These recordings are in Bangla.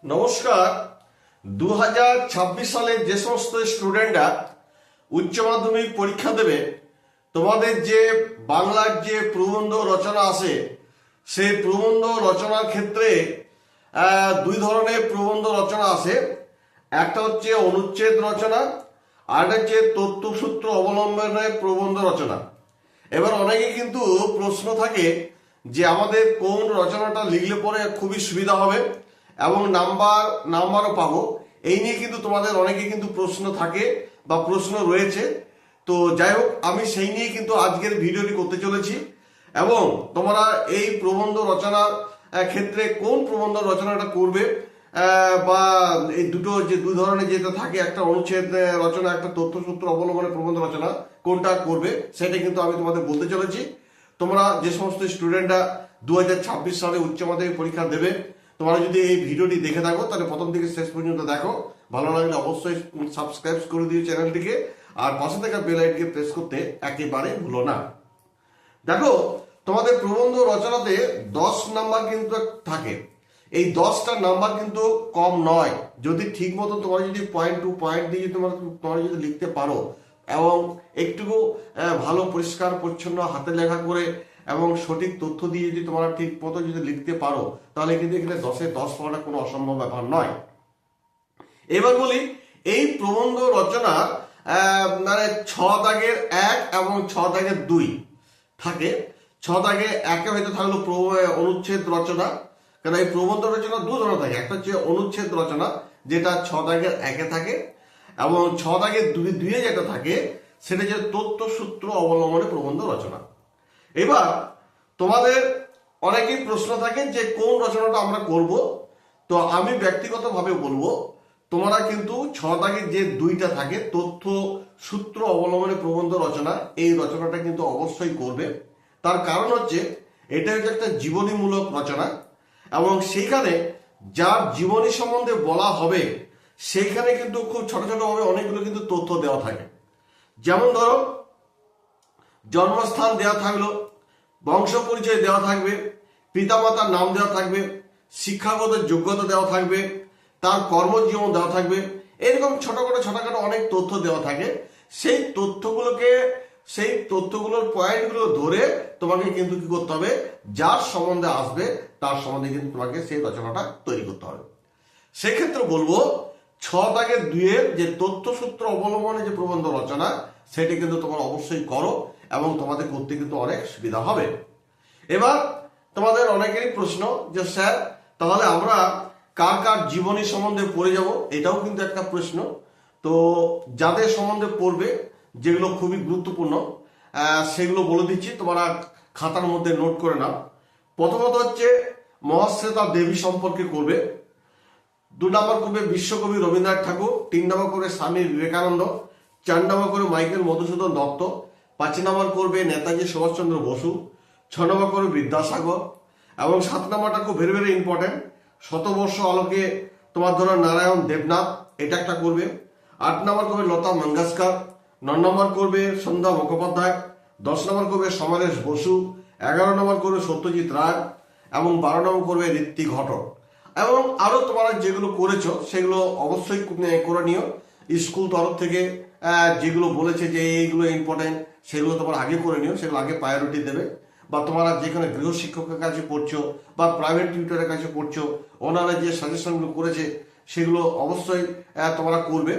নমস্কার। 2026 সালে যে সমস্ত স্টুডেন্টরা উচ্চ মাধ্যমিক পরীক্ষা দেবে, তোমাদের যে বাংলার যে প্রবন্ধ রচনা আছে, সেই প্রবন্ধ রচনার ক্ষেত্রে দুই ধরনের প্রবন্ধ রচনা আছে। একটা হচ্ছে অনুচ্ছেদ রচনা, আর একটা হচ্ছে তথ্যসূত্র অবলম্বনে প্রবন্ধ রচনা। এবার অনেকে কিন্তু প্রশ্ন থাকে যে আমাদের কোন রচনাটা লিখলে পরে খুবই সুবিধা হবে এবং নাম্বারও পাবো। এই নিয়ে কিন্তু তোমাদের অনেকে কিন্তু প্রশ্ন থাকে বা প্রশ্ন রয়েছে। তো যাই হোক, আমি সেই নিয়ে কিন্তু আজকের ভিডিওটি করতে চলেছি। এবং তোমরা এই প্রবন্ধ রচনার ক্ষেত্রে কোন প্রবন্ধ রচনাটা করবে, বা এই দুটো যে দুই ধরনের যেটা থাকে, একটা অনুচ্ছেদ রচনা, একটা তথ্যসূত্র অবলম্বনে প্রবন্ধ রচনা, কোনটা করবে সেটা কিন্তু আমি তোমাদের বলতে চলেছি। তোমরা যে সমস্ত স্টুডেন্টরা 2026 সালে উচ্চ মাধ্যমিক পরীক্ষা দেবে, তোমরা যদি এই ভিডিওটি দেখে থাকো তাহলে প্রথম থেকে শেষ পর্যন্ত দেখো। ভালো লাগলে অবশ্যই সাবস্ক্রাইব করে দিও চ্যানেলটিকে, আর পাশে থাকা বেল আইকনকে প্রেস করতে একেবারে ভুলো না। দেখো, তোমাদের প্রবন্ধ রচনাতে 10 নাম্বার কিন্তু থাকে। এই 10টা নাম্বার কিন্তু কম নয়। যদি ঠিক মতো তোমরা যদি পয়েন্ট টু পয়েন্ট দিয়ে তোমরা যদি লিখতে পারো এবং একটুকু ভালো পরিষ্কার পরিচ্ছন্ন হাতে লেখা করে এবং সঠিক তথ্য দিয়ে যদি তোমরা ঠিক মতো যদি লিখতে পারো, তাহলে কিন্তু এখানে 10-এ 10 পাওয়াটা কোনো অসম্ভব ব্যাপার নয়। এবার বলি, এই প্রবন্ধ রচনার মানে 6 দাগের 1 এবং 6 দাগের 2 থাকে। 6 দাগে 1-এ হয়তো থাকলো অনুচ্ছেদ রচনা। কারণ এই প্রবন্ধ রচনা দু ধরনের থাকে। একটা হচ্ছে অনুচ্ছেদ রচনা, যেটা 6 দাগের 1-এ থাকে, এবং 6 দাগের 2-এ যেটা থাকে সেটা হচ্ছে তথ্যসূত্র অবলম্বনে প্রবন্ধ রচনা। এবার তোমাদের অনেকেই প্রশ্ন থাকে যে কোন রচনাটা আমরা করব। তো আমি ব্যক্তিগতভাবে বলবো, তোমরা কিন্তু 6 দাগের যে 2টা থাকে তথ্য সূত্র অবলম্বনে প্রবন্ধ রচনা, এই রচনাটা কিন্তু অবশ্যই করবে। তার কারণ হচ্ছে এটা হচ্ছে একটা জীবনীমূলক রচনা, এবং সেইখানে যার জীবনী সম্বন্ধে বলা হবে সেইখানে কিন্তু খুব ছোট ছোট ভাবে অনেকগুলো কিন্তু তথ্য দেওয়া থাকে। যেমন ধরো, জন্মস্থান দেওয়া থাকলো, বংশ পরিচয় দেওয়া থাকবে, পিতামাতার নাম দেওয়া থাকবে, শিক্ষাগত যোগ্যতা দেওয়া থাকবে, তার কর্মজীবন দেওয়া থাকবে। এরকম ছোটখাটো অনেক তথ্য দেওয়া থাকে। সেই তথ্যগুলোর পয়েন্টগুলো ধরে তোমাকে কিন্তু কি করতে হবে, যার সম্বন্ধে আসবে তার সম্বন্ধে কিন্তু তোমাকে সেই রচনাটা তৈরি করতে হবে। সেক্ষেত্রে বলবো, 6 দাগের 2-এর যে তথ্যসূত্র অবলম্বনে যে প্রবন্ধ রচনা, সেটি কিন্তু তোমরা অবশ্যই করো এবং তোমাদের করতে কিন্তু অনেক সুবিধা হবে। এবার তোমাদের অনেকেরই প্রশ্ন যে স্যার, তাহলে আমরা কার কার জীবনী সম্বন্ধে পড়ে যাব? এটাও কিন্তু একটা প্রশ্ন। তো যাদের সম্বন্ধে পড়বে, যেগুলো খুবই গুরুত্বপূর্ণ, সেগুলো বলে দিচ্ছি, তোমরা খাতার মধ্যে নোট করে নাও। প্রথমত হচ্ছে মহাশ্বেতা দেবী সম্পর্কে করবে। 2 নম্বর করবে বিশ্বকবি রবীন্দ্রনাথ ঠাকুর। 3 নম্বর করবে স্বামী বিবেকানন্দ। 4 নম্বর করবে মাইকেল মধুসূদন দত্ত। 5 নম্বর করবে নেতাজি সুভাষচন্দ্র বসু। 6 নম্বর করবে বিদ্যাসাগর। এবং 7 নম্বরটা খুব ভেরি ভেরি ইম্পর্টেন্ট, শতবর্ষ আলোকে তোমার ধরো নারায়ণ দেবনাথ, এটা একটা করবে। 8 নম্বর করবে লতা মঙ্গেশকর। 9 নম্বর করবে সন্ধ্যা মুখোপাধ্যায়। 10 নম্বর করবে সমরেশ বসু। 11 নম্বর করবে সত্যজিৎ রায়। এবং 12 নম্বর করবে ঋত্বিক ঘটক। এবং আরো তোমরা যেগুলো করেছো সেগুলো অবশ্যই করে নিও। স্কুল তরফ থেকে যেগুলো বলেছে যে এইগুলো ইম্পর্টেন্ট, সেগুলো তোমরা আগে করে নিও, সেগুলো আগে প্রায়োরিটি দেবে। বা তোমরা যেখানে গৃহ শিক্ষকের কাছে পড়ছো বা প্রাইভেট টিউটরের কাছে পড়ছো, ওনারা যে সাজেশনগুলো করেছে সেগুলো অবশ্যই তোমরা করবে।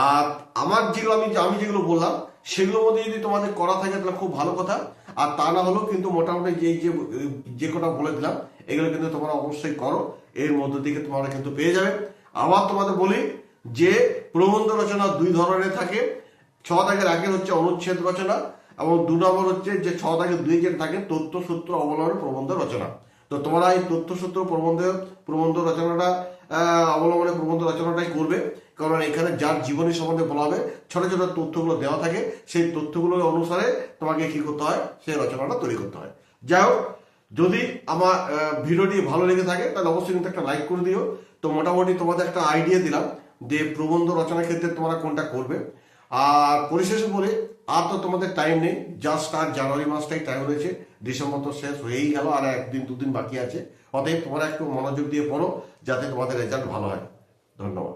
আর আমার যেগুলো আমি যেগুলো বললাম সেগুলোর মধ্যে যদি তোমাদের করা থাকে তাহলে খুব ভালো কথা। আর তা না হলেও কিন্তু মোটামুটি যে কটা বলে দিলাম এগুলো কিন্তু তোমরা অবশ্যই করো, এর মধ্য থেকে তোমরা কিন্তু পেয়ে যাবে। আবার তোমাদের বলি যে প্রবন্ধ রচনা 2 ধরনের থাকে। 6 দাগের 1 হচ্ছে অনুচ্ছেদ রচনা, এবং 2 নম্বর হচ্ছে যে 6 দাগের 2 যে থাকে তথ্যসূত্র অবলম্বনে প্রবন্ধ রচনা। তো তোমরা এই তথ্যসূত্র প্রবন্ধ রচনাটা অবলম্বনে প্রবন্ধ রচনাটাই করবে। কারণ এখানে যার জীবনী সম্বন্ধে বলা হবে, ছোট ছোট তথ্যগুলো দেওয়া থাকে, সেই তথ্যগুলো অনুসারে তোমাকে কি করতে হয়, সেই রচনাটা তৈরি করতে হয়। যাই হোক, যদি আমার ভিডিওটি ভালো লেগে থাকে তাহলে অবশ্যই কিন্তু একটা লাইক করে দিও। তো মোটামুটি তোমাদের একটা আইডিয়া দিলাম যে প্রবন্ধ রচনার ক্ষেত্রে তোমরা কোনটা করবে। আর পরিশেষে বলে, আর তো তোমাদের টাইম নেই, জাস্ট আর জানুয়ারি মাসটাই টাইম রয়েছে, ডিসেম্বর তো শেষ হয়েই গেল, আর একদিন দুদিন বাকি আছে। অতএব তোমরা একটু মনোযোগ দিয়ে পড়ো যাতে তোমাদের রেজাল্ট ভালো হয়। ধন্যবাদ।